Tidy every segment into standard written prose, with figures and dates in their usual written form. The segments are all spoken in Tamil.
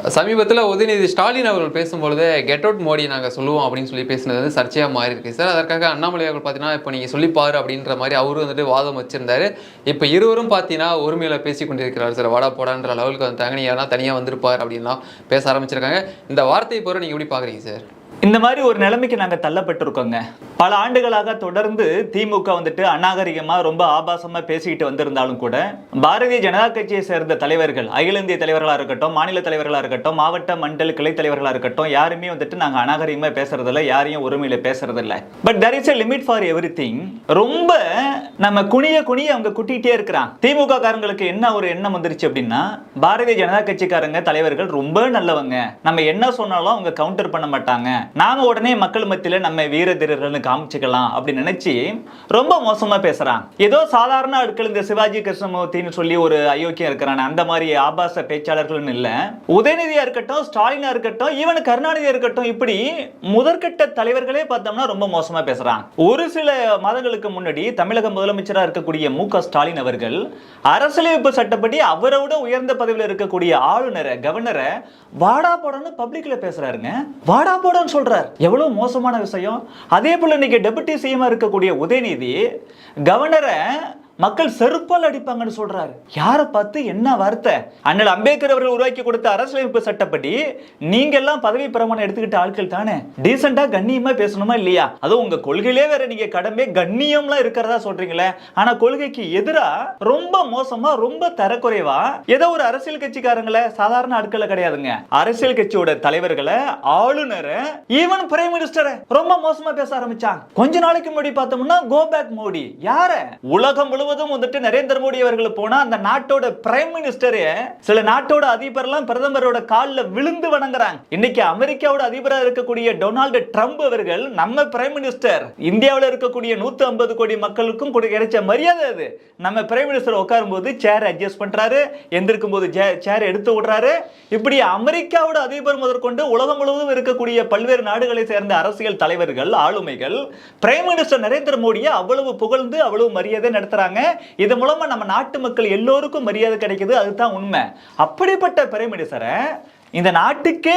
சமீபத்தில் உதயநிதி ஸ்டாலின் அவர்கள் பேசும்பொழுது கெட் அவுட் மோடி நாங்கள் சொல்லுவோம் அப்படின்னு சொல்லி பேசினது வந்து சர்ச்சையாக மாறி இருக்கு சார். அதற்காக அண்ணாமலை அவர்கள் பார்த்தீங்கன்னா இப்போ நீங்கள் சொல்லிப்பாரு அப்படின்ற மாதிரி அவரும் வந்துட்டு வாதம் வச்சிருந்தாரு. இப்போ இருவரும் பார்த்தீங்கன்னா ஒருமையில பேசி கொண்டிருக்கிறார் சார். வாடா போடான்ற லெவலுக்கு வந்துட்டாங்க. நீ யாரா தனியாக வந்திருப்பார் அப்படின்லாம் பேச ஆரம்பிச்சிருக்காங்க. இந்த வார்த்தையை போகிற நீங்கள் எப்படி பார்க்குறீங்க சார்? இந்த மாதிரி ஒரு நிலைமைக்கு நாங்கள் தள்ளப்பட்டிருக்கோங்க. பல ஆண்டுகளாக தொடர்ந்து திமுக வந்துட்டு அநாகரிகமாக ரொம்ப ஆபாசமாக பேசிக்கிட்டு வந்திருந்தாலும் கூட பாரதிய ஜனதா கட்சியை சேர்ந்த தலைவர்கள், அகில இந்திய தலைவர்களாக இருக்கட்டும், மாநில தலைவர்களாக இருக்கட்டும், மாவட்ட மண்டல கிளை தலைவர்களாக இருக்கட்டும், யாருமே வந்துட்டு நாங்கள் அநாகரிகமாக பேசுறதில்ல, யாரையும் ஒருமையில பேசுறதில்ல. But there is a limit for everything. ரொம்ப நம்ம குனிய அவங்க குட்டிகிட்டே இருக்கிறான். திமுக காரங்களுக்கு என்ன ஒரு எண்ணம் வந்துருச்சு அப்படின்னா, பாரதிய ஜனதா கட்சிக்காரங்க தலைவர்கள் ரொம்ப நல்லவங்க, நம்ம என்ன சொன்னாலும் அவங்க கவுண்டர் பண்ண மாட்டாங்க, நாம உடனே மக்கள் மத்தியில நம்ம வீர தீரர்கள்னு காமிச்சுக்கலாம் அப்படின்னு நினைச்சு ரொம்ப மோசமா பேசுறான். ஏதோ சாதாரண ஆட்கள் இந்த சிவாஜி கிருஷ்ணமூர்த்தின்னு சொல்லி ஒரு அயோக்கியம் இருக்கிறான், அந்த மாதிரி ஆபாச பேச்சாளர்கள் இல்ல. உதயநிதியா இருக்கட்டும், ஸ்டாலினா இருக்கட்டும், ஈவன் கருணாநிதியா இருக்கட்டும், இப்படி முதற்கட்ட தலைவர்களே பார்த்தோம்னா ரொம்ப மோசமா பேசுறான். ஒரு சில மாதங்களுக்கு முன்னாடி தமிழக முதலமைச்சராக இருக்கக்கூடிய மு.க. ஸ்டாலின் அவர்கள் அரசியலமைப்பு சட்டப்படி அவரோட உயர்ந்த பதவியில் இருக்கக்கூடிய ஆளுநரை, கவர்னரை வாடா போடன்னு பப்ளிக்ல பேசுறாருங்க. வாடா போடன்னு சொல்றார். எவ்வளவு மோசமான விஷயம். அதே போல இன்னைக்கு டெபுட்டி சிஎம் இருக்கக்கூடிய உதயநிதி கவர்னரை மக்கள் செருப்பால் அடிப்பாங்கன்னு சொல்றாரு. யாரை பார்த்து என்ன வார்த்தை? அண்ணல் அம்பேத்கர் அவர்கள் உருவாக்கி கொடுத்த அரசியலமைப்பு சட்டப்படி நீங்க எல்லாம் பதவி பிரமாணம் எடுத்துக்கிட்ட ஆட்கள் தானே, டீசெண்டா கண்ணியமா பேசணுமா இல்லையா? அதுவும் உங்க கொள்கையிலே வேற நீங்க கடமை கண்ணியம்லாம் இருக்கிறதா சொல்றீங்களே, ஆனா கொள்கைக்கு எதிரா ரொம்ப மோசமா, ரொம்ப தரக்குறைவா ஏதோ ஒரு அரசியல் கட்சிக்காரங்களை, சாதாரண ஆட்களை கிடையாதுங்க, அரசியல் கட்சியோட தலைவர்களை, ஆளுநரை, ஈவன் பிரைம் மினிஸ்டரை ரொம்ப மோசமா பேச ஆரம்பிச்சாங்க. கொஞ்ச நாளைக்கு முன்னாடி பார்த்தோம்னா கோ பேக் மோடி. யார? உலகம் வந்துட்டு நரேந்திர மோடி அவர்கள் போனா அந்த நாட்டோட பிரைம் மினிஸ்டரே சில நாட்டோட அதிபர்லாம் பிரதமரோட கால்ல விழுந்து வணங்குறாங்க. இன்னைக்கு அமெரிக்காவோட அதிபராக இருக்கக்கூடிய டொனால்டு ட்ரம்ப் அவர்கள் நம்ம பிரைம் மினிஸ்டர், இந்தியாவில் இருக்கக்கூடிய 150 கோடி மக்களுக்கும் கிடைச்ச மரியாதை அது. நம்ம பிரைம் மினிஸ்டர் உட்காரும் போது சேர் அட்ஜஸ்ட் பண்றாரு, எந்திருக்கும் போது சேர் எடுத்து விடுறாரு. இப்படி அமெரிக்காவோட அதிபர் முதற்கொண்டு உலகம் முழுவதும் இருக்கக்கூடிய பல்வேறு நாடுகளை சேர்ந்த அரசியல் தலைவர்கள், ஆளுமைகள் பிரைம் மினிஸ்டர் நரேந்திர மோடியை அவ்வளவு புகழ்ந்து அவ்வளவு மரியாதை நடத்துறாங்க. இது மூலமா நம்ம நாட்டு மக்கள் எல்லோருக்கும் மரியாதை கிடைக்குது. அதுதான் உண்மை. அப்படிப்பட்ட பிரைம் மினிஸ்டரை இந்த நாட்டுக்கே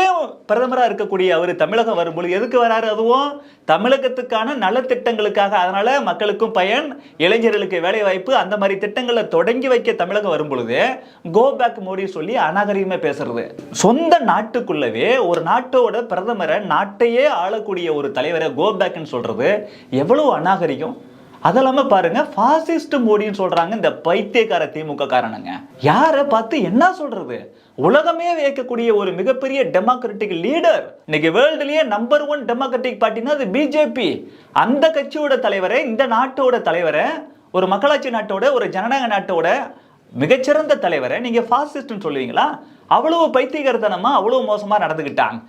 பிரதமராக இருக்கக்கூடிய அவர் தமிழகம் வரும்போது எதுக்கு வராரு? அதுவும் தமிழகத்துக்கான நலத்திட்டங்களுக்காக. அதனால மக்களுக்கும் பயன், இளைஞர்களுக்கு வேலை வாய்ப்பு, அந்த மாதிரி திட்டங்களை தொடங்கி வைக்க தமிழகம் வரும்பொழுது கோ பேக் மோடி சொல்லி அநாகரிகமா பேசுறது. சொந்த நாட்டுக்குள்ளவே ஒரு நாட்டோட பிரதமரை, நாட்டையே ஆளக்கூடிய ஒரு தலைவரை கோ பேக்னு சொல்றது எவ்வளவு அநாகரிகம். அதெல்லாம பாருங்க, பாசிஸ்ட் மோடின்னு சொல்றாங்க இந்த பைத்தியக்கார திமுக காரணங்க. யாரை பார்த்து என்ன சொல்றது? உலகமே வியக்கக்கூடிய ஒரு மிகப்பெரிய டெமோக்ராட்டிக் லீடர், இன்னைக்கு வேர்ல்டுலயே நம்பர் 1 டெமோக்ராட்டிக் பார்ட்டினா அது பிஜேபி. அந்த கட்சியோட தலைவரை, இந்த நாட்டோட தலைவரை, ஒரு மக்களாட்சி நாட்டோட, ஒரு ஜனநாயக நாட்டோட மிகச்சிறந்த தலைவரை நீங்க பாசிஸ்ட்னு சொல்லுவீங்களா? அவ்வளவு பைத்தியக்காரத்தனமா, அவ்வளவு மோசமா நடந்துகிட்டாங்க.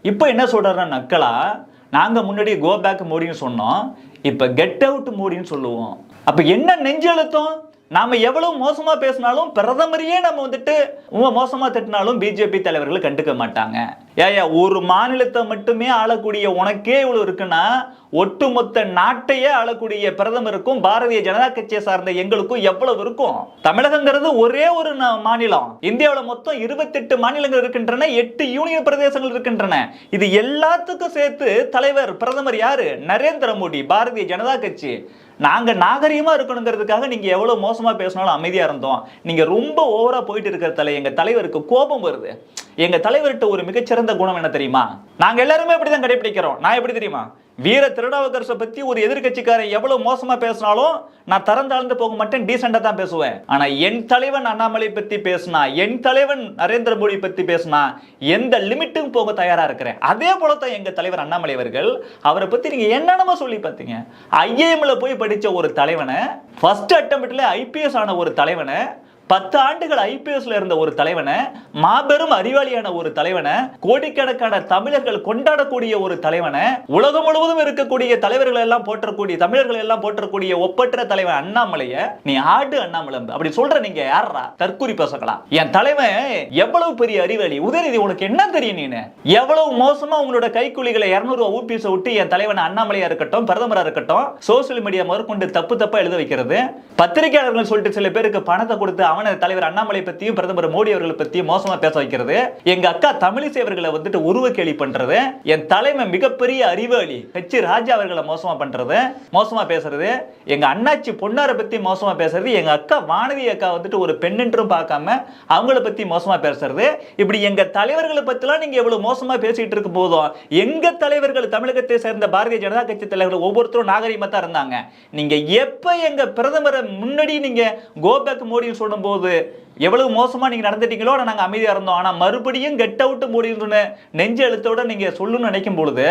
இப்போ என்ன சொல்றாருன்னா, நக்கலா நாங்க முன்னாடி கோ பேக் மோடின்னு சொன்னோம், இப்ப கெட் அவுட் மோடின்னு சொல்லுவோம். அப்ப என்ன நெஞ்சு அழுத்தம்? நாம எவ்வளவு மோசமா பேசினாலும், பிரதமரையே நம்ம வந்துட்டு மோசமா திட்டினாலும் பிஜேபி தலைவர்கள் கண்டுக்க மாட்டாங்க. ஏயா, ஒரு மாநிலத்தை மட்டுமே ஆளக்கூடிய உனக்கே இவ்வளவு இருக்குன்னா, ஒட்டுமொத்த நாட்டையே ஆளக்கூடிய பிரதமருக்கும் பாரதிய ஜனதா கட்சியை சார்ந்த எங்களுக்கும் எவ்வளவு இருக்கும்? தமிழகங்கிறது ஒரே ஒரு மாநிலம். இந்தியாவில் மொத்தம் 28 மாநிலங்கள் இருக்கின்றன, 8 யூனியன் பிரதேசங்கள் இருக்கின்றன. இது எல்லாத்துக்கும் சேர்த்து தலைவர், பிரதமர் யாரு? நரேந்திர மோடி, பாரதிய ஜனதா கட்சி. நாங்க நாகரிகமா இருக்கணுங்கிறதுக்காக நீங்க எவ்வளவு மோசமா பேசினாலும் அமைதியா இருந்தோம். நீங்க ரொம்ப ஓவரா போயிட்டு இருக்கிற எங்க தலைவருக்கு கோபம் வருது. எங்க தலைவர்கிட்ட ஒரு மிகச்சிறந்த குணம் என்ன தெரியுமா? நாங்க எல்லாருமே அப்படிதான் கடைபிடிக்கிறோம். நான் எப்படி தெரியுமா? வீர திருநாவுக்கரசை பத்தி ஒரு எதிர்கட்சிக்காரன் எவ்வளவு மோசமா பேசினாலும் நான் தரந்தாழ்ந்து போக மாட்டேன், டீசெண்டா தான் பேசுவேன். ஆனா என் தலைவன் அண்ணாமலை பத்தி பேசினா, என் தலைவன் நரேந்திர மோடி பத்தி பேசினா எந்த லிமிட்டும் போக தயாரா இருக்கிறேன். அதே போலதான் எங்க தலைவர் அண்ணாமலை அவர்கள், அவரை பத்தி நீங்க என்னென்னமோ சொல்லி பார்த்தீங்க. ஐஏஎம்ல போய் படிச்ச ஒரு தலைவனை, ஃபர்ஸ்ட் அட்டெம்ப்ட்ல ஐபிஎஸ் ஆன ஒரு தலைவனை, 10 ஆண்டுகள் ஐபிஎஸ்ல இருந்த ஒரு தலைவனை, மாபெரும் அறிவாளியான ஒரு தலைவனை, கோடிக்கணக்கான தமிழர்கள் கொண்டாடக்கூடிய ஒரு தலைவனை, உலகம் முழுவதும் இருக்கக்கூடிய தலைவர்கள் எல்லாம் போற்றக்கூடிய, தமிழர்கள் எல்லாம் போற்றக்கூடிய ஒப்பற்ற தலைவன் அண்ணாமலைய நீ ஆடு அண்ணாமலை அப்படி சொல்ற. நீங்க யாரா தற்கூரி பேசலாம்? என் தலைவன் எவ்வளவு பெரிய அறிவாளி. உதயநிதி, உனக்கு என்ன தெரியும்? நீனு எவ்வளவு மோசமா உங்களோட கைக்கூலிகளை 200 ரூபாய் ஊபிஎஸ் விட்டு என் தலைவன் அண்ணாமலையா இருக்கட்டும், பிரதமரா இருக்கட்டும், சோசியல் மீடியா முதற்கொண்டு தப்பு தப்பா எழுத வைக்கிறது. பத்திரிகையாளர்கள் சொல்லிட்டு சில பேருக்கு பணத்தை கொடுத்து அவன தலைவர் அண்ணாமலை பத்தியும் பிரதமர் மோடி அவர்களை பத்தியும் மோசமா பேச வைக்கிறது, எங்க அக்கா தமிழிசை அவர்களை வந்துட்டு உருவ கேலி பண்றது, என் தலைமை மிகப்பெரிய அறிவாளி கட்சி ராஜா அவர்களை மோசமா பண்றது, மோசமா பேசுறது, எங்க அண்ணாச்சி பொன்னாரை பத்தி மோசமா பேசுறது, எங்க அக்கா வானதி அக்கா வந்துட்டு ஒரு பெண் என்றும் பார்க்காம அவங்கள பத்தி மோசமா பேசுறது, இப்படி எங்க தலைவர்களை பத்திலாம் நீங்க எவ்வளவு மோசமா பேசிட்டு இருக்கும் போதும் எங்க தலைவர்கள் தமிழகத்தை சேர்ந்த பாரதிய ஜனதா கட்சி தலைவர்கள் ஒவ்வொருத்தரும் நாகரிகமா தான் இருந்தாங்க. நீங்க எப்ப எங்க பிரதமரை முன்னாடி நீங்க கோபேக் மோடின்னு சொல்லும் போது எவ்வளவு மோசமா நீங்க நடந்துட்டீங்களோ நாங்க அமைதியா இருந்தோம். ஆனா மறுபடியும் கெட் அவுட் மோடின்னு நெஞ்சு எழுத்தோட நீங்க சொல்லணும்னு நினைக்கும் பொழுது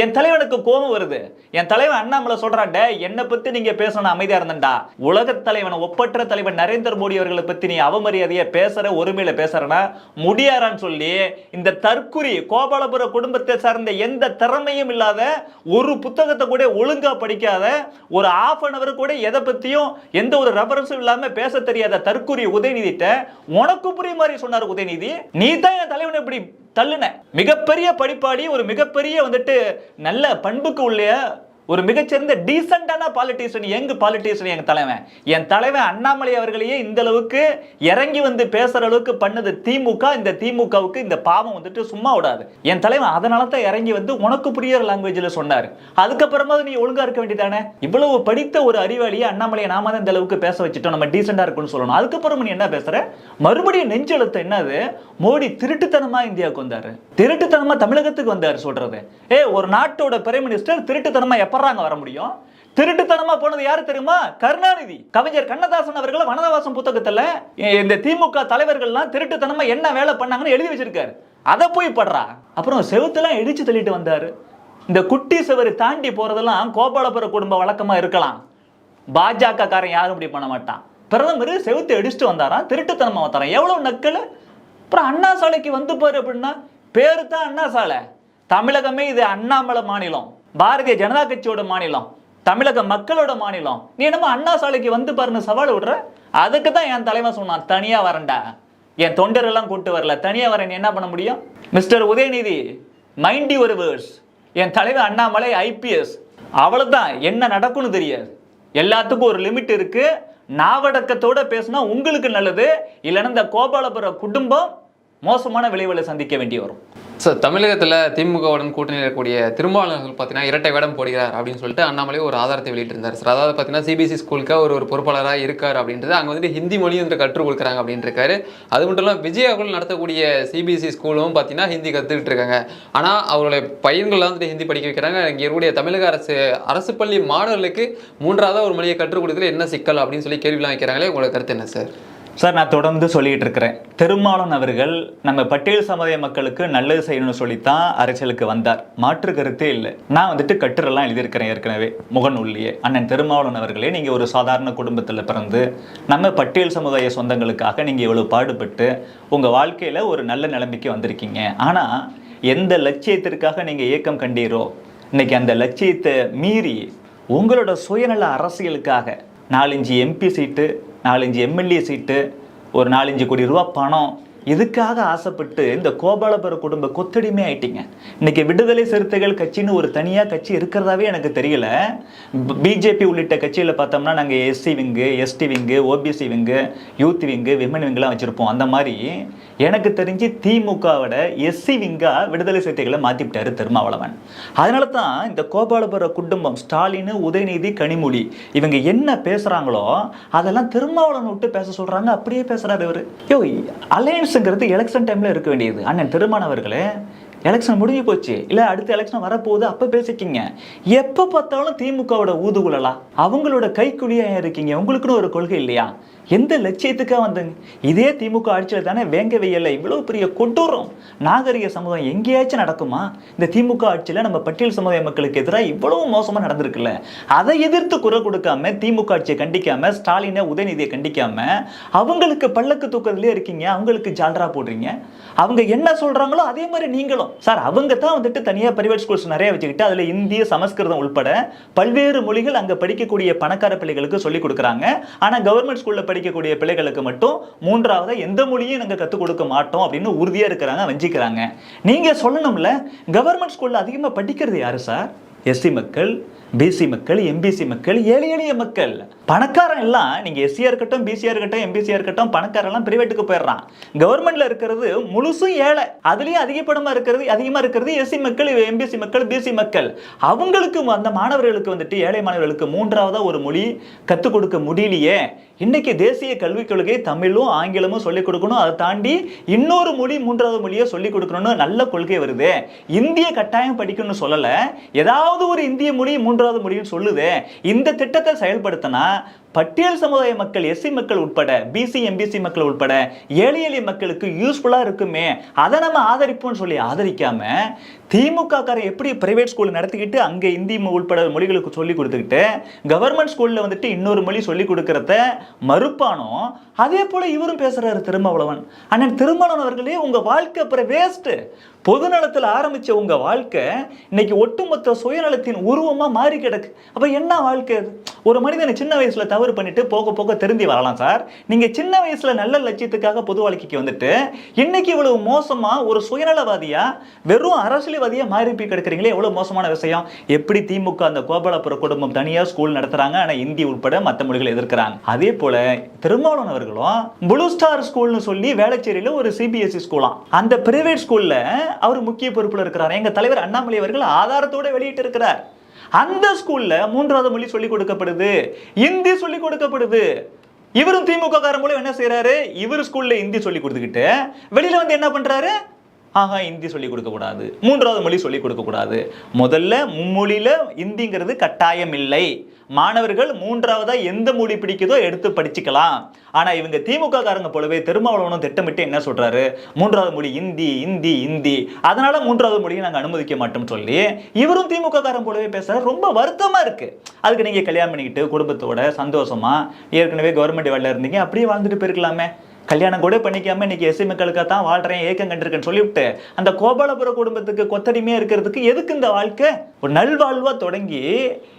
என் தலைவனுக்கு கோபம் வருது. என் தலைவன் அண்ணாமலை சொல்றாண்ட, என்னை பத்தி நீங்க பேசணும் அமைதியா இருந்தா, உலக தலைவன் ஒப்பற்ற தலைவன் நரேந்திர மோடி அவர்களை பத்தி நீ அவமரியாதையா பேசுற, ஒருமையில பேசுறனா முடியாரான்னு சொல்லி இந்த தற்குறி கோபாலபுர குடும்பத்தை சார்ந்த எந்த திறமையும் இல்லாத, ஒரு புத்தகத்தை கூட ஒழுங்கா படிக்காத, ஒரு ½ an hour கூட எதை பத்தியும் எந்த ஒரு ரெஃபரன்ஸும் இல்லாம பேச தெரியாத தற்குறி உதயநிதிட்ட உனக்கு புரிய மாதிரி சொன்னார் உதயநிதி. நீ தான் என் தலைவனை இப்படி தள்ளுன. மிகப்பெரிய படிப்பாடி, ஒரு மிகப்பெரிய வந்துட்டு நல்ல பண்புக்கு உள்ள ஒரு மிகச்சிறந்த டீசென்டான பாலிட்டிஷியன், யங் பாலிட்டிஷியன் எங்க தலைவன். என் தலைவன் அண்ணாமலை அவர்களையே இந்த அளவுக்கு இறங்கி வந்து பேசுற அளவுக்கு பண்ணது திமுக. இந்த திமுகவுக்கு இந்த பாவம் வந்துட்டு சும்மா விடாது. என் தலைவன் அதனால தான் இறங்கி வந்து உனக்கு புரியுற லாங்குவேஜ்ல சொன்னாரு. அதுக்கப்புறமா நீ ஒழுங்கா இருக்க வேண்டியதானே. இவ்வளவு படித்த ஒரு அறிவாளியை அண்ணாமலையை நாம தான் இந்த அளவுக்கு பேச வச்சுட்டோம், நம்ம டீசெண்டா இருக்குன்னு சொல்லணும். அதுக்கப்புறம் நீ என்ன பேசுற? மறுபடியும் நெஞ்செழுத்த என்னது? மோடி திருட்டுத்தனமா இந்தியாவுக்கு வந்தாரு, திருட்டுத்தனமா தமிழகத்துக்கு வந்தாரு சொல்றது. ஒரு நாட்டோட பிரைம் மினிஸ்டர் திருட்டுத்தனமா எப்ப வர முடியும்? திருட்டுத்தனமா போனது யாரு தெரியுமா? கருணாநிதி. கவிஞர் கண்ணதாசன் அவர்கள் வனவாசம் புத்தகத்துல இந்த திமுக தலைவர்கள்லாம் திருட்டுத்தனமா என்ன வேலை பண்ணாங்கன்னு எழுதி வச்சிருக்காரு. அதை போய் படுறா. அப்புறம் செவுத்தெல்லாம் இடிச்சு தள்ளிட்டு வந்தாரு. இந்த குட்டி செவரு தாண்டி போறதெல்லாம் கோபாலபுர குடும்ப வழக்கமா இருக்கலாம். பாஜக காரன் யாரும் இப்படி பண்ண மாட்டான். பிரதமர் செவுத்தை அடிச்சுட்டு வந்தாராம், திருட்டுத்தனமா வந்தாராம். எவ்வளவு நக்கல். அப்புறம் அண்ணா சாலைக்கு வந்து பாரு அப்படின்னா, பேரு தான் அண்ணா சாலை. தமிழகமே இது அண்ணாமலை மாநிலம், பாரதிய ஜனதா கட்சியோட மாநிலம், தமிழக மக்களோட மாநிலம். நீ என்னமோ அண்ணா சாலைக்கு வந்து பாருன்னு சவால் விடுற. அதுக்கு தான் என் தலைவன் சொன்னான், தனியா வரண்டா, என் தொண்டரெல்லாம் கூட்டு வரல, தனியா வர. நீ என்ன பண்ண முடியும்? Mister Udhayanidhi, mind your words. என் தலைவன் அண்ணாமலை IPS. அவ்வளவுதான், என்ன நடக்கும்னு தெரியாது. எல்லாத்துக்கும் ஒரு லிமிட் இருக்கு. நாவடக்கத்தோட பேசினா உங்களுக்கு நல்லது, இல்லைன்னா இந்த கோபாலபுர குடும்பம் மோசமான விளைவுகளை சந்திக்க வேண்டி வரும். சார், தமிழகத்தில் திமுகவுடன் கூட்டணியில் இருக்கக்கூடிய திருமாவளவர்கள் பார்த்தீங்கன்னா இரட்டை வேடம் போடுகிறார் அப்படின்னு சொல்லிட்டு அண்ணாமலை ஒரு ஆதாரத்தை வெளியிட்டிருந்தார் சார். அதாவது பார்த்தீங்கன்னா CBSE ஸ்கூலுக்கு ஒரு பொறுப்பாளராக இருக்கார் அப்படின்றது, அங்கே வந்துட்டு ஹிந்தி மொழியும் வந்து கற்றுக் கொடுக்குறாங்க அப்படின்னு இருக்காரு. அது மட்டும் இல்லாமல் விஜய் அவர்கள் நடத்தக்கூடிய CBSE ஸ்கூலும் பார்த்தீங்கன்னா ஹிந்தி கற்றுக்கிட்டு இருக்காங்க. ஆனால் அவருடைய பையன்கள்லாம் வந்துட்டு ஹிந்தி படிக்க வைக்கிறாங்க. இங்கே இருக்கக்கூடிய தமிழக அரசு பள்ளி மாணவர்களுக்கு 3வது ஒரு மொழியை கற்றுக் கொடுக்குறது என்ன சிக்கல் அப்படின்னு சொல்லி கேள்விலாம் வைக்கிறாங்களே. உங்களோட கருத்து என்ன சார்? சார், நான் தொடர்ந்து சொல்லிட்டு இருக்கிறேன், திருமாவளவன் அவர்கள் நம்ம பட்டியல் சமுதாய மக்களுக்கு நல்லது செய்யணும்னு சொல்லித்தான் அரசியலுக்கு வந்தார், மாற்று கருத்தே இல்லை. நான் வந்துட்டு கட்டுரெல்லாம் எழுதியிருக்கிறேன் ஏற்கனவே முகநூல்லையே. அண்ணன் திருமாவளவன் அவர்களே, நீங்கள் ஒரு சாதாரண குடும்பத்தில் பிறந்து நம்ம பட்டியல் சமுதாய சொந்தங்களுக்காக நீங்கள் இவ்வளோ பாடுபட்டு உங்கள் வாழ்க்கையில் ஒரு நல்ல நிலைமைக்கு வந்திருக்கீங்க. ஆனால் எந்த லட்சியத்திற்காக நீங்கள் இயக்கம் கண்டீரோ, இன்னைக்கு அந்த லட்சியத்தை மீறி உங்களோட சுயநல அரசியலுக்காக 4-5 MP சீட்டு, 4-5 MLA சீட்டு, ஒரு 4-5 கோடி ரூபா பணம், இதுக்காக ஆசைப்பட்டு இந்த கோபாலபுர குடும்ப கொத்தடிமை ஆயிட்டீங்க. இன்னைக்கு விடுதலை சிறுத்தைகள் கட்சின்னு ஒரு தனியாக கட்சி இருக்கிறதாவே எனக்கு தெரியல. பிஜேபி உள்ளிட்ட கட்சியில் பார்த்தோம்னா நாங்கள் SC wing, ST wing, OBC wing, youth wing, women விங்குலாம் வச்சுருப்போம். அந்த மாதிரி எனக்கு தெரிஞ்சு திமுகவோட SC விங்கா விடுதலை சிறுத்தைகளை மாற்றிவிட்டாரு திருமாவளவன். அதனால தான் இந்த கோபாலபுர குடும்பம், ஸ்டாலின், உதயநிதி, கனிமொழி இவங்க என்ன பேசுகிறாங்களோ அதெல்லாம் திருமாவளவன் விட்டு பேச சொல்கிறாங்க. அப்படியே பேசுகிறாரு இவர். அலையன்ஸுங்கிறது எலெக்ஷன் டைமில் இருக்க வேண்டியது. அண்ணன் திருமாவளவர்களே, எலெக்ஷன் முடிஞ்சு போச்சு, இல்லை அடுத்த எலெக்ஷன் வரப்போகுது, அப்போ பேசிக்கிங்க. எப்போ பார்த்தாலும் திமுகவோட ஊதுகுழலா, அவங்களோட கைக்குழியாக இருக்கீங்க. உங்களுக்குன்னு ஒரு கொள்கை இல்லையா? எந்த லட்சியத்துக்காக வந்தங்க? இதே திமுக ஆட்சியில் தானே வேங்க வெயில்ல இவ்வளோ பெரிய கொடூரம் நாகரிக சமுதாயம் எங்கேயாச்சும் நடக்குமா? இந்த திமுக ஆட்சியில் நம்ம பட்டியல் சமுதாய மக்களுக்கு எதிராக இவ்வளவு மோசமாக நடந்திருக்குல்ல. அதை எதிர்த்து குரல் கொடுக்காம, திமுக ஆட்சியை கண்டிக்காம, ஸ்டாலினை, உதயநிதியை கண்டிக்காம அவங்களுக்கு பல்லக்கு தூக்கத்திலே இருக்கீங்க. அவங்களுக்கு ஜால்ரா போடுறீங்க. அவங்க என்ன சொல்றாங்களோ அதே மாதிரி நீங்களும். சார், அவங்க தான் வந்துட்டு தனியாக பிரைவேட் ஸ்கூல்ஸ் நிறைய வச்சுக்கிட்டு அதில் இந்திய, சமஸ்கிருதம் உள்பட பல்வேறு மொழிகள் அங்கே படிக்கக்கூடிய பணக்கார பிள்ளைகளுக்கு சொல்லிக் கொடுக்குறாங்க. ஆனால் கவர்மெண்ட் ஸ்கூலில் படிக்கக்கூடிய பிள்ளைகளுக்கு மட்டும் 3வது எந்த மொழியும் நாங்கள் கற்றுக் கொடுக்க மாட்டோம் அப்படின்னு உறுதியாக இருக்கிறாங்க, வஞ்சிக்கிறாங்க. நீங்கள் சொல்லணும்ல, கவர்மெண்ட் ஸ்கூலில் அதிகமாக படிக்கிறது யாரு சார்? SC மக்கள், பிசி மக்கள், எம்பிசி மக்கள், ஏழை எளிய மக்கள். பணக்காரன் எல்லாம் நீங்க எஸ்சியா இருக்கட்டும், பிசியா இருக்கட்டும், எம்பிசியா இருக்கட்டும், பணக்காரன் எல்லாம் பிரைவேட்டுக்கு போயிடுறான். கவர்மெண்ட்ல இருக்கிறது முழுசும் ஏழை. அதுலயும் அதிகமா இருக்கிறது எஸ்சி மக்கள், எம்பிசி மக்கள், பிசி மக்கள். அவங்களுக்கு அந்த மாணவர்களுக்கு வந்துட்டு ஏழை மாணவர்களுக்கு மூன்றாவதா ஒரு மொழி கற்றுக் கொடுக்க முடியலையே. இன்னைக்கு தேசிய கல்விக் கொள்கை தமிழும் ஆங்கிலமும் சொல்லிக் கொடுக்கணும், அதை தாண்டி இன்னொரு மொழி மூன்றாவது மொழியை சொல்லிக் கொடுக்கணும்னு நல்ல கொள்கை வருது. இந்திய கட்டாயம் படிக்கணும்னு சொல்லல, ஏதாவது ஒரு இந்திய மொழி மூன்றாவது மொழின்னு சொல்லுது. இந்த திட்டத்தை செயல்படுத்தினா பட்டியல் சமுதாய மக்கள், எஸ்சி மக்கள் உட்பட, பிசி எம்பிசி மக்கள் உட்பட ஏழை எளிய மக்களுக்கு யூஸ்ஃபுல்லா இருக்குமே, அதை நம்ம ஆதரிப்போம்னு சொல்லி ஆதரிக்காம திமுக காரர் எப்படி பிரைவேட் ஸ்கூல் நடத்திக்கிட்டு அங்க இந்தி உட்பட மொழிகளுக்கு சொல்லி கொடுத்துக்கிட்டு கவர்மெண்ட் ஸ்கூல்ல வந்துட்டு இன்னொரு மொழி சொல்லி கொடுக்கறத மறுப்பானோ, அதே போல இவரும் பேசுறாரு திருமாவளவன். அண்ணன் திருமாவளவன் அவர்களே, உங்க வாழ்க்கை அப்புறம் வேஸ்ட். பொதுநலத்தில் ஆரம்பிச்ச உங்க வாழ்க்கை இன்னைக்கு ஒட்டுமொத்த சுயநலத்தின் உருவமா மாறி கிடக்கு. அப்ப என்ன வாழ்க்கை அது? ஒரு மனிதனை சின்ன வயசுல தவறு பண்ணிட்டு போக போக திருந்தி வரலாம் சார். நீங்க சின்ன வயசுல நல்ல லட்சியத்துக்காக பொது வாழ்க்கைக்கு வந்துட்டு இன்னைக்கு இவ்வளவு மோசமா ஒரு சுயநலவாதியா, வெறும் அரசியல்வாதியா மாறி போய் கிடக்குறீங்களே, எவ்வளவு மோசமான விஷயம். எப்படி திமுக அந்த கோபாலபுர குடும்பம் தனியா ஸ்கூல் நடத்துறாங்க, ஆனா இந்தி உட்பட மற்ற மொழிகளை எதிர்க்கிறாங்க. அதே போல திருமாவளவன் அவர்களும் ப்ளூ ஸ்டார் ஸ்கூல்னு சொல்லி வேளச்சேரியில ஒரு சிபிஎஸ்இ ஸ்கூலாம், அந்த பிரைவேட் ஸ்கூல்ல அவர் முக்கிய பொறுப்புல இருக்கிறார். எங்க தலைவர் அண்ணாமலை அவர்கள் ஆதாரத்தோட வெளியிட்டு இருக்கிறார். அந்த ஸ்கூல்ல மூன்றாவது மொழி சொல்லிக் கொடுக்கப்படுது, இந்தி சொல்லிக் கொடுக்கப்படுது. இவரும் திமுக காரர் மூலம் என்ன செய்யறாரு, இவர் ஸ்கூல்ல இந்தி சொல்லி கொடுத்துக்கிட்டு வெளியில வந்து என்ன பண்றாரு, இந்தி சொல்லிக் கொடுக்க கூடாது, மூன்றாவது மொழி சொல்லிக் கொடுக்க கூடாது. முதல்ல மும்மொழியில இந்திங்கிறது கட்டாயம் இல்லை. மாணவர்கள் மூன்றாவதா எந்த மொழி பிடிக்குதோ எடுத்து படிச்சுக்கலாம். ஆனா இவங்க திமுக காரங்க போலவே திருமாவளவனும் திட்டமிட்டு என்ன சொல்றாரு, மூன்றாவது மொழி இந்தி இந்தி இந்தி, அதனால மூன்றாவது மொழியை நாங்க அனுமதிக்க மாட்டோம் சொல்லி இவரும் திமுக காரன் போலவே பேசுறாரு. ரொம்ப வருத்தமா இருக்கு. அதுக்கு நீங்க கல்யாணம் பண்ணிக்கிட்டு குடும்பத்தோட சந்தோஷமா ஏற்கனவே கவர்மெண்ட் வேலையில இருந்தீங்க, அப்படியே வாழ்ந்துட்டு போயிருக்கலாமே. கல்யாணம் கூட பண்ணிக்காம இன்னைக்கு எஸ்சி மக்களுக்காக தான் வாழ்றேன், ஏக்கம் கண்டிருக்கேன்னு சொல்லிவிட்டு அந்த கோபாலபுர குடும்பத்துக்கு கொத்தடிமையா இருக்கிறதுக்கு எதுக்கு இந்த வாழ்க்கை? ஒரு நல்வாழ்வா தொடங்கி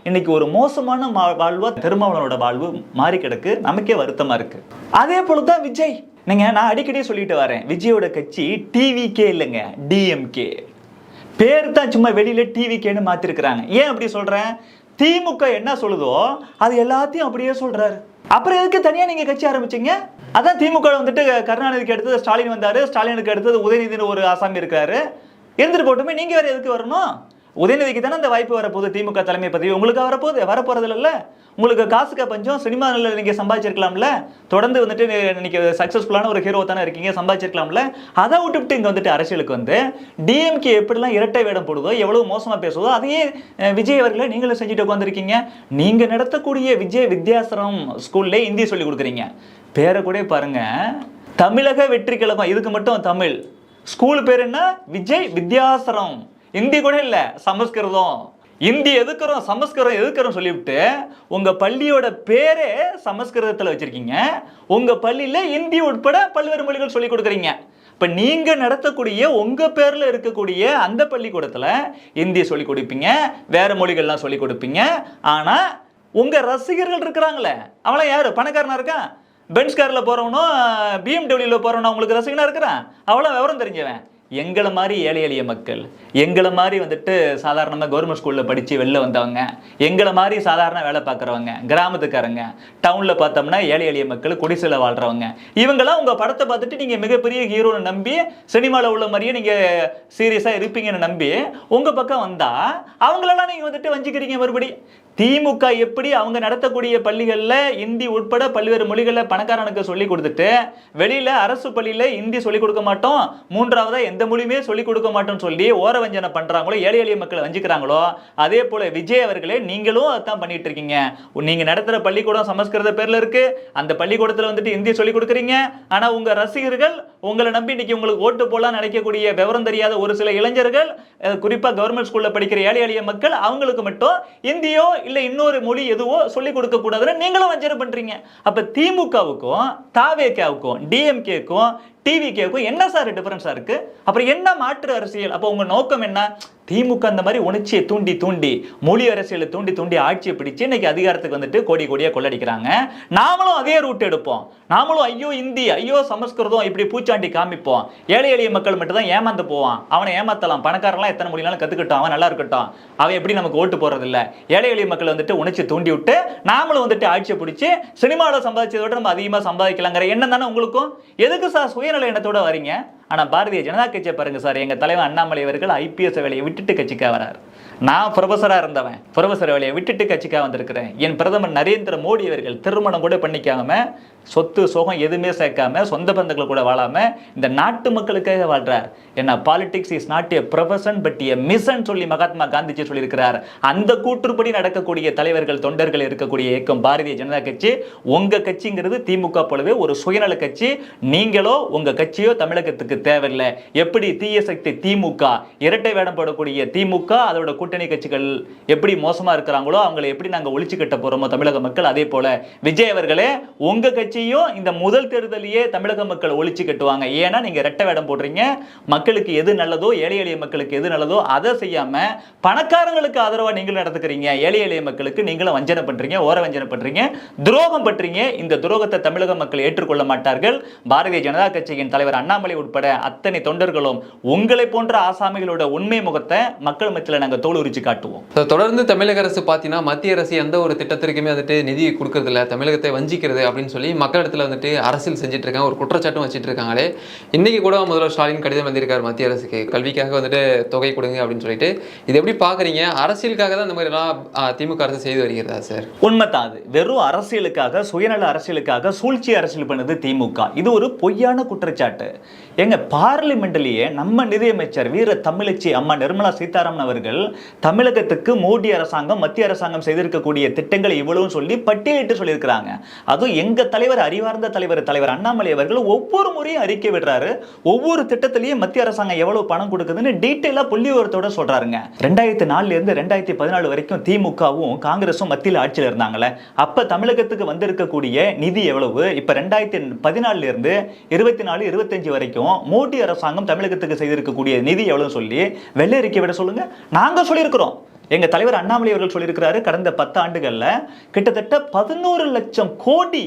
இன்னைக்கு ஒரு மோசமான வாழ்வா திருமாவளவனோட வாழ்வு மாறி கிடக்கு. நமக்கே வருத்தமா இருக்கு. அதே போலதான் விஜய். நான் அடிக்கடி சொல்லிட்டு வரேன், விஜயோட கட்சி டிவிகே இல்லைங்க, டிஎம்கே. பேர் தான் சும்மா வெளியில டிவிகேன்னு மாத்திருக்கிறாங்க. ஏன் அப்படி சொல்றேன்? திமுக என்ன சொல்லுதோ அது எல்லாத்தையும் அப்படியே சொல்றாரு. அப்புறம் எதுக்கு தனியா நீங்க கட்சி ஆரம்பிச்சீங்க? அதான் திமுக வந்துட்டு கருணாநிதிக்கு அடுத்தது ஸ்டாலின் வந்தாரு, ஸ்டாலினுக்கு அடுத்தது உதயநிதினு ஒரு ஆசாமி இருக்காரு. இருந்துட்டு போட்டுமே, நீங்க வேற எதுக்கு வரணும்? உதயநிதிக்கு தானே அந்த வாய்ப்பு வரப்போகுது, திமுக தலைமை பதவி உங்களுக்கு வரப்போறது இல்ல. உங்களுக்கு காசுக்கா பஞ்சம்? சினிமாவில் நீங்க சம்பாதிச்சிருக்கலாம்ல. தொடர்ந்து வந்துட்டு இன்னைக்கு சக்சஸ்ஃபுல்லான ஒரு ஹீரோ தானே இருக்கீங்க, சம்பாதிச்சிருக்கலாம்ல. அதை விட்டுவிட்டு இங்க வந்துட்டு அரசியலுக்கு வந்து டிஎம்கே எப்படிலாம் இரட்டை வேடம் போடுதோ, எவ்வளவு மோசமா பேசுவதோ அதையே விஜய் அவர்களை நீங்களும் செஞ்சுட்டு உட்காந்துருக்கீங்க. நீங்க நடத்தக்கூடிய விஜய் வித்யாசரம் ஸ்கூல்ல இந்தி சொல்லி கொடுக்குறீங்க. பேரை கூட பாருங்க, தமிழக வெற்றி கழகம், இதுக்கு மட்டும் தமிழ். ஸ்கூல் பேர் என்ன? விஜய் வித்யாசரம். இந்தி கூட இல்ல, சமஸ்கிருதம். இந்தி எதுக்குறோம், சமஸ்கிருதம் எதுக்குறோம் சொல்லிவிட்டு உங்க பள்ளியோட பேரே சமஸ்கிருதத்துல வச்சிருக்கீங்க. உங்க பள்ளியில இந்தி உட்பட பல்வேறு மொழிகள் சொல்லி கொடுக்குறீங்க. இப்ப நீங்க நடத்தக்கூடிய உங்க பேர்ல இருக்கக்கூடிய அந்த பள்ளிக்கூடத்துல இந்தி சொல்லி கொடுப்பீங்க, வேற மொழிகள்லாம் சொல்லி கொடுப்பீங்க. ஆனா உங்க ரசிகர்கள் இருக்கிறாங்களே, அவள யாரு? பணக்காரனா இருக்கான், பென்ஸ் கார்ல போறவனும் பிஎம்டபிள்யூல போறவனும் உங்களுக்கு ரசிகனா இருக்கிறான், அவ்வளவு விவரம் தெரிஞ்சவன். எங்களை மாதிரி ஏழை எளிய மக்கள், எங்களை மாதிரி வந்துட்டு சாதாரணமாக கவர்மெண்ட் ஸ்கூலில் படித்து வெளில வந்தவங்க, எங்களை மாதிரி சாதாரண வேலை பார்க்குறவங்க, கிராமத்துக்காரங்க, டவுனில் பார்த்தோம்னா ஏழை எளிய மக்கள், குடிசையில் வாழ்கிறவங்க, இவங்கெல்லாம் உங்கள் படத்தை பார்த்துட்டு நீங்கள் மிகப்பெரிய ஹீரோன்னு நம்பி சினிமாவில் உள்ள மாதிரியே நீங்கள் சீரியஸாக இருப்பீங்கன்னு நம்பி உங்கள் பக்கம் வந்தால் அவங்களெல்லாம் நீங்கள் வந்துட்டு வஞ்சிக்கிறீங்க. மறுபடி திமுக எப்படி அவங்க நடத்தக்கூடிய பள்ளிகளில் இந்தி உட்பட பல்வேறு மொழிகளில் பணக்காரனுக்கு சொல்லி கொடுத்துட்டு வெளியில் அரசு பள்ளியில் இந்தி சொல்லிக் கொடுக்க மாட்டோம், மூன்றாவதாக எந்த மொழியுமே சொல்லிக் கொடுக்க மாட்டோம்னு சொல்லி ஓரவஞ்சனை பண்ணுறாங்களோ, ஏழை எளிய மக்களை வஞ்சிக்கிறாங்களோ, அதே போல் விஜய் அவர்களே நீங்களும் அதான் பண்ணிட்டு இருக்கீங்க. நீங்கள் நடத்துகிற பள்ளிக்கூடம் சமஸ்கிருத பேரில் இருக்கு, அந்த பள்ளிக்கூடத்தில் வந்துட்டு இந்தி சொல்லிக் கொடுக்குறீங்க. ஆனால் உங்கள் ரசிகர்கள் உங்களை நம்பி இன்னைக்கு உங்களுக்கு ஓட்டு போலாம் நினைக்கக்கூடிய விவரம் தெரியாத ஒரு சில இளைஞர்கள், குறிப்பாக கவர்மெண்ட் ஸ்கூலில் படிக்கிற ஏழை எளிய மக்கள், அவங்களுக்கு மட்டும் இந்தியோ இல்ல இன்னொரு மொழி எதுவோ சொல்லிக் கொடுக்க கூடாதுன்னு நீங்களும் வஞ்சனை பண்றீங்க. அப்ப திமுகவுக்கும் தாவேகாவுக்கும் டிஎம்கேக்கும் டிவிகேக்கும் என்ன சார் டிஃபரன்ஸா இருக்கு? அப்புறம் என்ன மாற்று அரசியல்? அப்போ உங்க நோக்கம் என்ன? திமுக அந்த மாதிரி உணர்ச்சியை தூண்டி தூண்டி மொழி அரசியலை தூண்டி தூண்டி ஆட்சியை பிடிச்சு இன்னைக்கு அதிகாரத்துக்கு வந்துட்டு கோடி கோடியா கொள்ளடிக்கிறாங்க. நாமளும் அதே ரூட் எடுப்போம். நாமளும் ஐயோ இந்தி, ஐயோ சமஸ்கிருதம் இப்படி பூச்சாண்டி காமிப்போம். ஏழை எளிய மக்கள் மட்டும் தான் ஏமாந்து போவான். அவனை ஏமாத்தலாம். பணக்காரன்லாம் எத்தனை மொழினாலும் கத்துக்கிட்டோம், அவன் நல்லா இருக்கட்டும், அவன் எப்படி நமக்கு ஓட்டு போறது இல்ல. ஏழை எளிய மக்கள் வந்துட்டு உணர்ச்சி தூண்டி விட்டு நாமளும் வந்துட்டு ஆட்சியை பிடிச்சு சினிமாவில் சம்பாதிச்சதை விட நம்ம அதிகமா சம்பாதிக்கலாங்கிற எண்ணம் தானே உங்களுக்கும். எதுக்கு சார் சுயநல எண்ணத்தோட வரீங்க? ஆனா பாரதிய ஜனதா கட்சியை பாருங்க சார், எங்க தலைவர் அண்ணாமலை அவர்கள் ஐபிஎஸ் வேலையை விட்டுட்டு கட்சிக்காக வரார். நான் ப்ரொஃபஸரா இருந்தவன், ப்ரொஃபஸர் வேலையை விட்டுட்டு கட்சிக்காக வந்திருக்கிறேன். என் பிரதமர் நரேந்திர மோடி அவர்கள் திருமணம் கூட பண்ணிக்காம, சொத்து சோகம் எதுவுமே சேர்க்காம, சொந்த பந்தங்களை கூட வாழாம இந்த நாட்டு மக்களுக்காக வாழ்றார். என்ன politics is not a profession but a mission சொல்லி மகாத்மா காந்திஜி சொல்லியிருக்கிறார். அந்த கூற்றுப்படி நடக்கக்கூடிய தலைவர்கள் தொண்டர்கள் இருக்கக்கூடிய இயக்கம் பாரதிய ஜனதா கட்சி. உங்க கட்சிங்கிறது திமுக போலவே ஒரு சுயநல கட்சி. நீங்களோ உங்க கட்சியோ தமிழகத்துக்கு தேவையில்லை. எப்படி தீய சக்தி திமுக, இரட்டை வேடம் போடக்கூடிய திமுக, அதோட கூட்டணி கட்சிகள் எப்படி மோசமா இருக்கிறாங்களோ அவங்களை எப்படி நாங்க ஒழிச்சு கட்ட போறோமோ தமிழக மக்கள், அதே போல விஜய் அவர்களே உங்க கட்சியும் இந்த முதல் தேர்தலையே தமிழக மக்கள் ஒழிச்சு கட்டுவாங்க. ஏன்னா நீங்க இரட்டை வேடம் போடுறீங்க. மக்களுக்கு எது நல்லதோ, ஏழை எளிய மக்களுக்கு எது நல்லதோ அதை செய்யாம பணக்காரங்களுக்கு ஆதரவா நீங்களும் நடத்துக்கிறீங்க. ஏழை எளிய மக்களுக்கு நீங்களும் வஞ்சனை பண்றீங்க, ஓர வஞ்சனை பண்றீங்க, துரோகம் பண்றீங்க. இந்த துரோகத்தை தமிழக மக்கள் ஏற்றுக்கொள்ள மாட்டார்கள். பாரதிய ஜனதா கட்சியின் தலைவர் அண்ணாமலை உட்பட அத்தனை தொண்டர்களும் உங்களை போன்ற ஆசாமிகளோட உண்மை முகத்தை மக்கள் மத்தியில் நாங்கள் தோல் உரிச்சு காட்டுவோம். தொடர்ந்து தமிழக அரசு பார்த்தீங்கன்னா மத்திய அரசு எந்த ஒரு திட்டத்திற்குமே வந்துட்டு நிதி கொடுக்கறது இல்லை, தமிழகத்தை வஞ்சிக்கிறது அப்படின்னு சொல்லி மக்களிடத்தில் வந்துட்டு அரசியல் செஞ்சுட்டு இருக்காங்க, ஒரு குற்றச்சாட்டும் வச்சுட்டு இருக்காங்களே. இன்னைக்கு கூட முதல்வர் ஸ்டாலின் கடிதம் வந்திருக்காரு மத்திய அரசுக்கு, கல்விக்காக வந்துட்டு தொகை கொடுங்க அப்படின்னு சொல்லிட்டு. இது எப்படி பாக்குறீங்க? அரசியலுக்காக தான் இந்த மாதிரி எல்லாம் திமுக அரசு செய்து வருகிறதா சார்? உண்மைதான். அது வெறும் அரசியலுக்காக, சுயநல அரசியலுக்காக சூழ்ச்சி அரசியல் பண்ணது திமுக. இது ஒரு பொய்யான குற்றச்சாட்டு. எங்க பார்லிமெண்ட்லயே நம்ம நிதியமைச்சர் வீர தமிழச்சி அம்மா நிர்மலா சீதாராமன் அவர்கள் தமிழகத்துக்கு மோடி அரசாங்கம் மத்திய அரசாங்கம் செய்திருக்கக்கூடிய திட்டங்களை இவ்வளவு சொல்லி பட்டியலிட்டு சொல்லியிருக்கிறாங்க. அதுவும் எங்க தலைவர், அறிவார்ந்த தலைவர் அண்ணாமலை அவர்கள் ஒவ்வொரு முறையும் அறிக்கை விடுறாரு. ஒவ்வொரு திட்டத்திலையும் மத்திய அரசாங்கம் எவ்வளவு பணம் கொடுக்குதுன்னு டீட்டெயிலா புள்ளி விவரத்தோட சொல்றாருங்க. 2004 இருந்து 2014 வரைக்கும் திமுகவும் காங்கிரஸும் மத்தியில் ஆட்சியில் இருந்தாங்களே, அப்ப தமிழகத்துக்கு வந்திருக்கக்கூடிய நிதி எவ்வளவு? இப்ப 2014 இருந்து 24, 25 வரைக்கும் மோடி அரசாங்கம் தமிழகத்துக்கு செய்திருக்கக்கூடிய நிதி எவ்வளவு சொல்லி வெள்ளை அறிக்கை விட சொல்லுங்க. நாங்க சொல்லியிருக்கிறோம். எங்க தலைவர் அண்ணாமலை அவர்கள் சொல்லியிருக்கிறாரு, கடந்த 10 ஆண்டுகள்ல கிட்டத்தட்ட 11 லட்சம் கோடி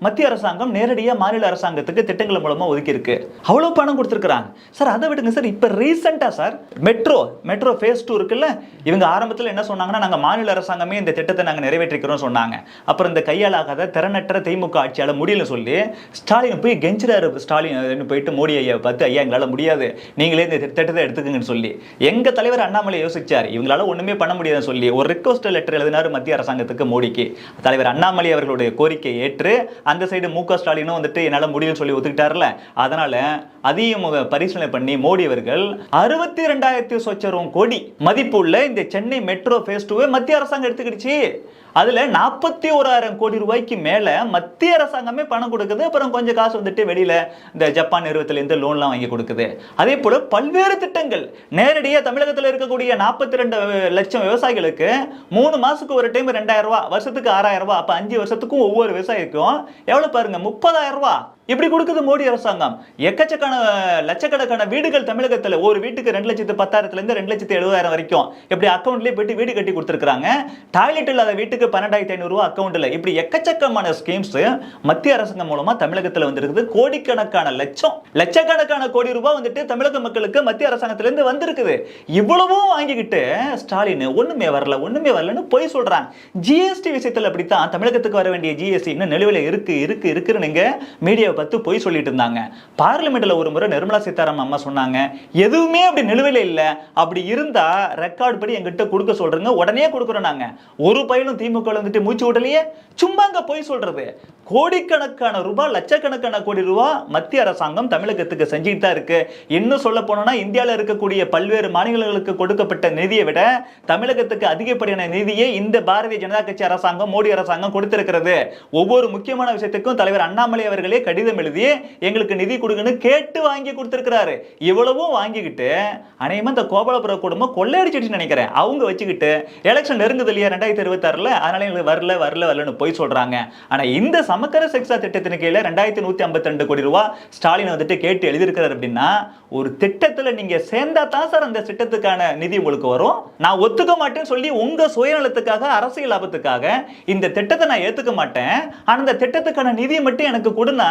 மத்திய அரசாங்கம் நேரடியா மாநில அரசாங்கத்துக்கு திட்டங்கள் மூலமா ஒதுக்கி இருக்கு. அவ்வளவு பணம் கொடுத்திருக்காங்க சார். அதை விடுங்க சார், இப்ப ரீசெண்டா சார் மெட்ரோ ஃபேஸ் 2 இருக்குல்ல, இவங்க ஆரம்பத்தில் என்ன சொன்னாங்கன்னா, நாங்க மாநில அரசாங்கமே இந்த திட்டத்தை நாங்க நிறைவேற்றிக்கிறோம் சொன்னாங்க. அப்புறம் இந்த கையாளாகாத திறனற்ற திமுக ஆட்சியால முடியல சொல்லி ஸ்டாலின் போய் கெஞ்சிராரு. ஸ்டாலின் போயிட்டு மோடி ஐயா பார்த்து, ஐயா எங்களால முடியாது, நீங்களே இந்த திட்டத்தை எடுத்துக்கங்கன்னு சொல்லி எங்க தலைவர் அண்ணாமலை யோசிச்சார். இவங்களால ஒண்ணுமே பண்ண முடியாதுன்னு சொல்லி ஒரு ரிக்வெஸ்ட் லெட்டர் எழுதினார் மத்திய அரசாங்கத்துக்கு மோடிக்கு. தலைவர் அண்ணாமலை அவர்களுடைய கோரிக்கை ஏற்று அந்த சைடு மு.க. ஸ்டாலினும் வந்துட்டு என்னால முடியும்னு சொல்லி ஒத்துக்கிட்டார்ல. அதனால அதையும் பரிசீலனை பண்ணி மோடி அவர்கள் 62,000 சொச்சரும் கோடி மதிப்புள்ள இந்த சென்னை மெட்ரோ ஃபேஸ் 2 மத்திய அரசாங்கம் எடுத்துக்கிடுச்சு. அதுல 41,000 கோடி ரூபாய்க்கு மேல மத்திய அரசாங்கமே பணம் கொடுக்குது. அப்புறம் கொஞ்சம் காசு வந்துட்டு வெளியில இந்த ஜப்பான் நிறுவனத்துல இருந்து லோன்லாம் வாங்கி கொடுக்குது. அதே போல பல்வேறு திட்டங்கள் நேரடியாக தமிழகத்தில் இருக்கக்கூடிய 42 லட்சம் விவசாயிகளுக்கு 3 மாசத்துக்கு ஒரு டைம் 2,000 ரூபாய், வருஷத்துக்கு 6,000 ரூபாய், அப்ப 5 வருஷத்துக்கும் ஒவ்வொரு விவசாயிக்கும் எவ்வளவு பாருங்க, 30,000 ரூபாய் இப்படி கொடுக்குது மோடி அரசாங்கம். எக்கச்சக்கான லட்சக்கணக்கான வீடுகள் தமிழகத்தில், ஒரு வீட்டுக்கு 2,10,000 இருந்து 2,70,000 வரைக்கும் இப்படி அக்கௌண்ட்லயே போயிட்டு வீடு கட்டி கொடுத்துருக்காங்க. டாய்லெட் இல்லாத வீட்டுக்கு 12,500 ரூபாய் அக்கௌண்ட்ல. இப்படி எக்கச்சக்கமான ஸ்கீம்ஸ் மத்திய அரசாங்கம் மூலமா தமிழகத்தில் வந்திருக்குது. கோடிக்கணக்கான லட்சக்கணக்கான கோடி ரூபாய் வந்துட்டு தமிழக மக்களுக்கு மத்திய அரசாங்கத்திலிருந்து வந்திருக்குது. இவ்வளவும் வாங்கிக்கிட்டு ஸ்டாலின் ஒண்ணுமே வரலன்னு போய் சொல்றாங்க. ஜிஎஸ்டி விஷயத்தில் அப்படித்தான் தமிழகத்துக்கு வர வேண்டிய ஜிஎஸ்டி இன்னும் நிலுவையில் இருக்குன்னு நீங்க மீடியா பத்து போய் சொல்லிட்டு இருந்தாங்க. பார்லிமெண்ட்ல ஒரு முறை நிர்மலா சீதாராமன் அம்மா சொன்னாங்க, எதுவுமே அப்படி நிலுவையில இல்ல, அப்படி இருந்தா ரெக்கார்ட் படி எங்கிட்ட கொடுக்க சொல்றீங்க, உடனே கொடுக்குறோம். நாங்க ஒரு பையனும் திமுக வந்துட்டு மூச்சு விடலையே, சும்மாங்க போய் சொல்றது. கோடிக்கணக்கான ரூபாய், லட்சக்கணக்கான கோடி ரூபாய் மத்திய அரசாங்கம் தமிழகத்துக்கு செஞ்சுட்டு தான் இருக்கு. இன்னும் சொல்ல போனோம்னா இந்தியாவில் இருக்கக்கூடிய பல்வேறு மாநிலங்களுக்கு கொடுக்கப்பட்ட நிதியை விட தமிழகத்துக்கு அதிகப்படியான நிதியை இந்த பாரதிய ஜனதா கட்சி அரசாங்கம், மோடி அரசாங்கம் கொடுத்திருக்கிறது. ஒவ்வொரு முக்கியமான விஷயத்துக்கும் தலைவர் அண்ணாமலை அவர்களே கடிதம் கடிதம் எழுதி எங்களுக்கு நிதி கொடுங்கன்னு கேட்டு வாங்கி கொடுத்திருக்கிறாரு. இவ்வளவும் வாங்கிக்கிட்டு அநேகமா இந்த கோபாலபுர குடும்பம் கொள்ளையடிச்சிட்டு நினைக்கிறேன். அவங்க வச்சுக்கிட்டு எலெக்ஷன் நெருங்குது இல்லையா 2026, அதனால எங்களுக்கு வரலன்னு போய் சொல்றாங்க. ஆனா இந்த சமக்கர சிக்ஷா திட்டத்தின் கீழே 2152 கோடி ரூபாய் ஸ்டாலின் வந்துட்டு கேட்டு எழுதியிருக்கிறார் அப்படின்னா, ஒரு திட்டத்துல நீங்க சேர்ந்தா தான் சார் அந்த திட்டத்துக்கான நிதி உங்களுக்கு வரும். நான் ஒத்துக்க மாட்டேன்னு சொல்லி உங்க சுயநலத்துக்காக, அரசியல் லாபத்துக்காக இந்த திட்டத்தை நான் ஏத்துக்க மாட்டேன், ஆனா அந்த திட்டத்துக்கான நிதியை மட்டும் எனக்கு கொடுனா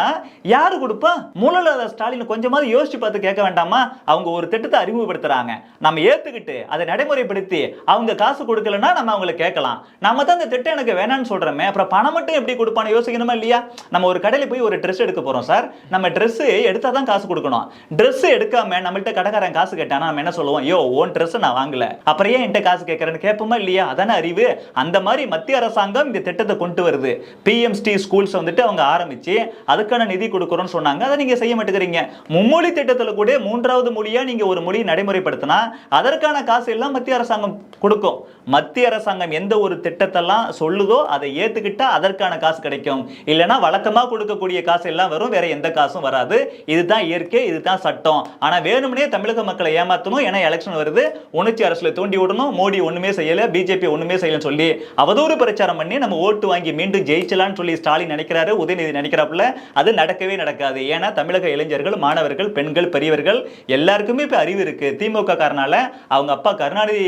யாரு கொடுப்பா? மூலல ஸ்டாலின் கொஞ்சமாவது யோசிச்சு பார்த்து கேட்க வேண்டாமா? அவங்க ஒரு திட்டத்தை அறிமுகப்படுத்துறாங்க, நம்ம ஏத்துக்கிட்டு அதை நடைமுறைப்படுத்தி அவங்க காசு கொடுக்கலன்னா நம்ம அவங்களை கேட்கலாம். நம்ம தான் இந்த திட்டம் எனக்கு வேணாம்னு சொல்றோமே, அப்புறம் பணம் மட்டும் எப்படி கொடுப்பான்னு யோசிக்கணுமா இல்லையா? நம்ம ஒரு கடையில போய் ஒரு ட்ரெஸ் எடுக்க போறோம் சார், நம்ம ட்ரெஸ் எடுத்தா தான் காசு கொடுக்கணும். ட்ரெஸ் எடுக்காம நம்மள்ட்ட கடைக்காரன் காசு கேட்டானா நம்ம என்ன சொல்லுவோம்? யோ ஓன் ட்ரெஸ் நான் வாங்கல, அப்புறம் ஏன் என்கிட்ட காசு கேட்கறேன்னு கேட்போமா இல்லையா? அதான அறிவு. அந்த மாதிரி மத்திய அரசாங்கம் இந்த திட்டத்தை கொண்டு வருது. பிஎம்ஸ்டி ஸ்கூல்ஸ் வந்துட்டு அவங்க ஆரம்பிச்சு அதுக்கான நிதி கொடுக்கறோம்னு சொன்னாங்க, அதை நீங்க செய்ய மாட்டேங்கிறீங்க. மும்மொழி திட்டத்துல கூட 3வது மொழியா நீங்க ஒரு மொழி நடைமுறைப்படுத்தினா அதற்கான காசு எல்லாம் மத்திய அரசாங்கம் கொடுக்கும். மத்திய அரசாங்கம் எந்த ஒரு திட்டத்தெல்லாம் சொல்லுதோ அதை ஏத்துக்கிட்டா அதற்கான காசு கிடைக்கும். இல்லைன்னா வழக்கமா கொடுக்கக்கூடிய காசு எல்லாம் வரும், வேற எந்த காசும் வராது. இதுதான் இயற்கை, இதுதான் சட்டம். ஆனா வேணும்னே தமிழக மக்களை ஏமாத்தணும், ஏன்னா எலெக்ஷன் வருது, உணர்ச்சி அரசுல தூண்டி விடணும், மோடி ஒண்ணுமே செய்யல, பிஜேபி ஒண்ணுமே செய்யலன்னு சொல்லி அவதூறு பிரச்சாரம் பண்ணி நம்ம ஓட்டு வாங்கி மீண்டும் ஜெயிச்சலான்னு சொல்லி ஸ்டாலின் நினைக்கிறாரு, உதயநிதி நினைக்கிறாப்புல. அது நடக்கவே நடக்காது. ஏன்னா தமிழக இளைஞர்கள், மாணவர்கள், பெண்கள், பெரியவர்கள் எல்லாருக்குமே இப்ப அறிவு இருக்கு. திமுக காரனால அவங்க அப்பா கருணாநிதி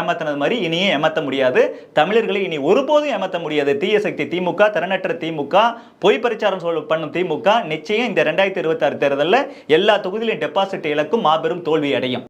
ஏமாத்தினது மாதிரி இனியும் ஏமாத்த முடியாது. தமிழர்களை இனி ஒருபோதும் ஏமாத்த முடியாது. தீய சக்தி திமுக, திறனற்ற திமுக, பொய் பிரச்சாரம் பண்ணும் திமுக நிச்சயம் இந்த 2026 தேர்தலில் எல்லா தொகுதியிலும் டெபாசிட் இழக்கும், மாபெரும் தோல்வி அடையும்.